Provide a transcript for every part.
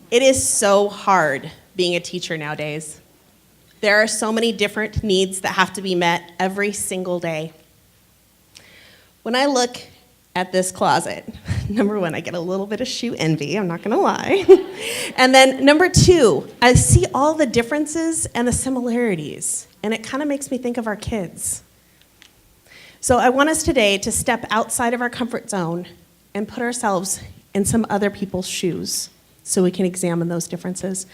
It is so hard being a teacher nowadays. There are so many different needs that have to be met every single day. When I look at this closet, number one, I get a little bit of shoe envy, I'm not gonna lie. And then number two, I see all the differences and the similarities, and it kind of makes me think of our kids. So I want us today to step outside of our comfort zone and put ourselves in some other people's shoes so we can examine those differences.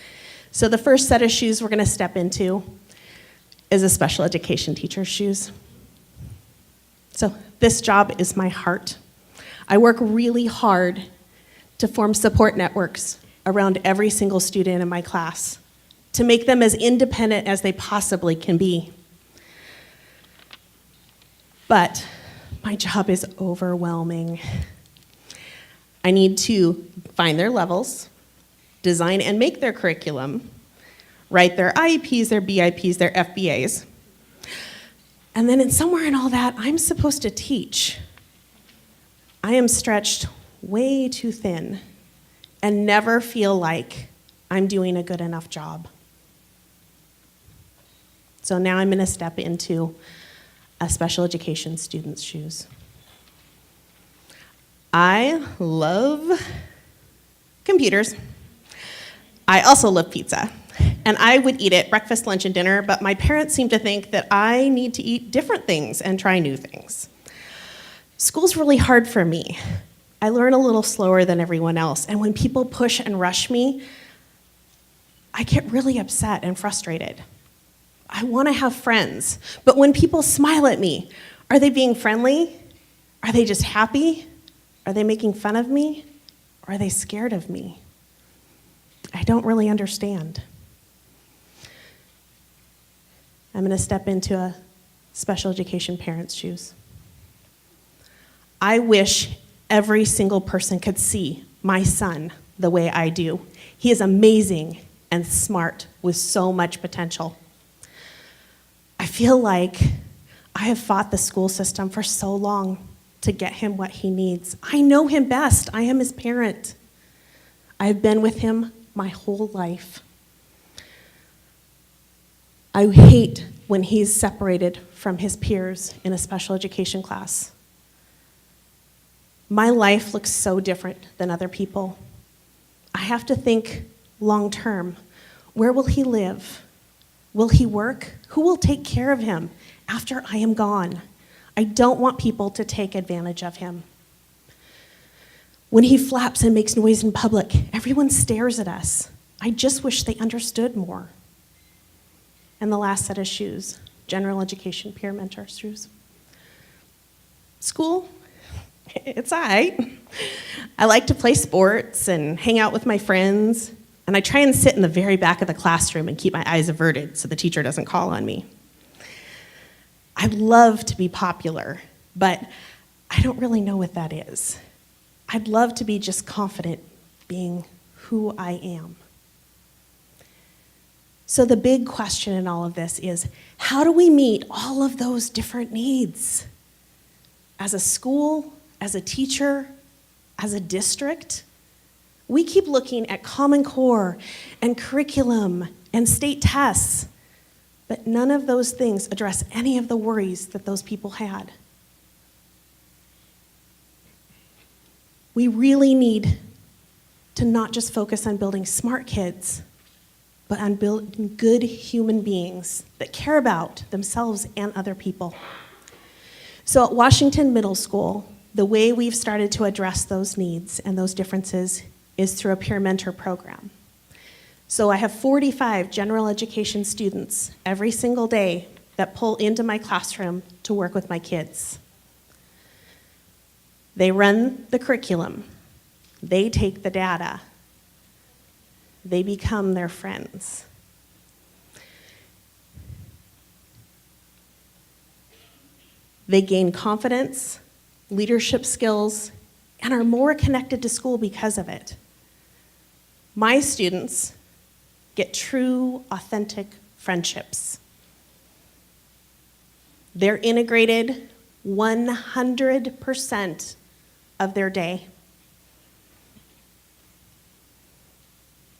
So the first set of shoes we're gonna step into is a special education teacher's shoes. So this job is my heart. I work really hard to form support networks around every single student in my class to make them as independent as they possibly can be. But my job is overwhelming. I need to find their levels, design and make their curriculum, write their IEPs, their BIPs, their FBAs. And then somewhere in all that, I'm supposed to teach. I am stretched way too thin and never feel like I'm doing a good enough job. So now I'm gonna step into a special education student's shoes. I love computers. I also love pizza. And I would eat it breakfast, lunch, and dinner, but my parents seem to think that I need to eat different things and try new things. School's really hard for me. I learn a little slower than everyone else, and when people push and rush me, I get really upset and frustrated. I want to have friends, but when people smile at me, are they being friendly? Are they just happy? Are they making fun of me? Or are they scared of me? I don't really understand. I'm going to step into a special education parent's shoes. I wish every single person could see my son the way I do. He is amazing and smart with so much potential. I feel like I have fought the school system for so long to get him what he needs. I know him best. I am his parent. I've been with him my whole life. I hate when he's separated from his peers in a special education class. My life looks so different than other people. I have to think long term. Where will he live? Will he work? Who will take care of him after I am gone? I don't want people to take advantage of him. When he flaps and makes noise in public, everyone stares at us. I just wish they understood more. And the last set of shoes, general education peer mentor shoes. School, it's all right. I like to play sports and hang out with my friends, and I try and sit in the very back of the classroom and keep my eyes averted so the teacher doesn't call on me. I love to be popular, but I don't really know what that is. I'd love to be just confident being who I am. So the big question in all of this is, how do we meet all of those different needs? As a school, as a teacher, as a district? We keep looking at Common Core and curriculum and state tests, but none of those things address any of the worries that those people had. We really need to not just focus on building smart kids, but on building good human beings that care about themselves and other people. So at Washington Middle School, the way we've started to address those needs and those differences is through a peer mentor program. So I have 45 general education students every single day that pull into my classroom to work with my kids. They run the curriculum. They take the data. They become their friends. They gain confidence, leadership skills, and are more connected to school because of it. My students get true, authentic friendships. They're integrated 100% of their day.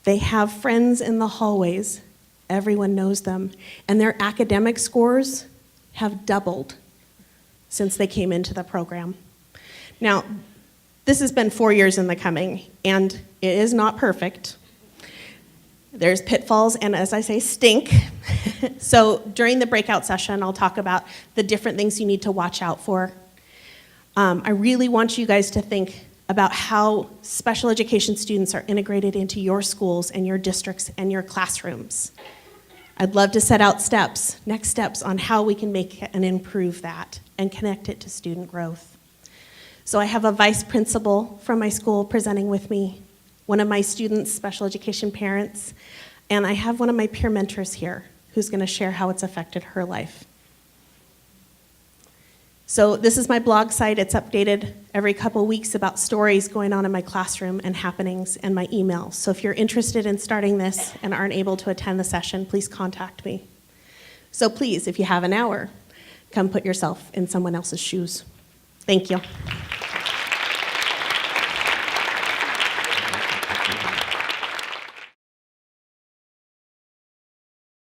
They have friends in the hallways. Everyone knows them. And their academic scores have doubled since they came into the program. Now, this has been 4 years in the coming, and it is not perfect. There's pitfalls and, as I say, stink. So during the breakout session, I'll talk about the different things you need to watch out for. I really want you guys to think about how special education students are integrated into your schools and your districts and your classrooms. I'd love to set out steps, next steps on how we can make and improve that and connect it to student growth. So I have a vice principal from my school presenting with me, one of my students' special education parents, and I have one of my peer mentors here who's going to share how it's affected her life. So this is my blog site. It's updated every couple weeks about stories going on in my classroom and happenings, and my emails. So if you're interested in starting this and aren't able to attend the session, please contact me. So please, if you have an hour, come put yourself in someone else's shoes. Thank you.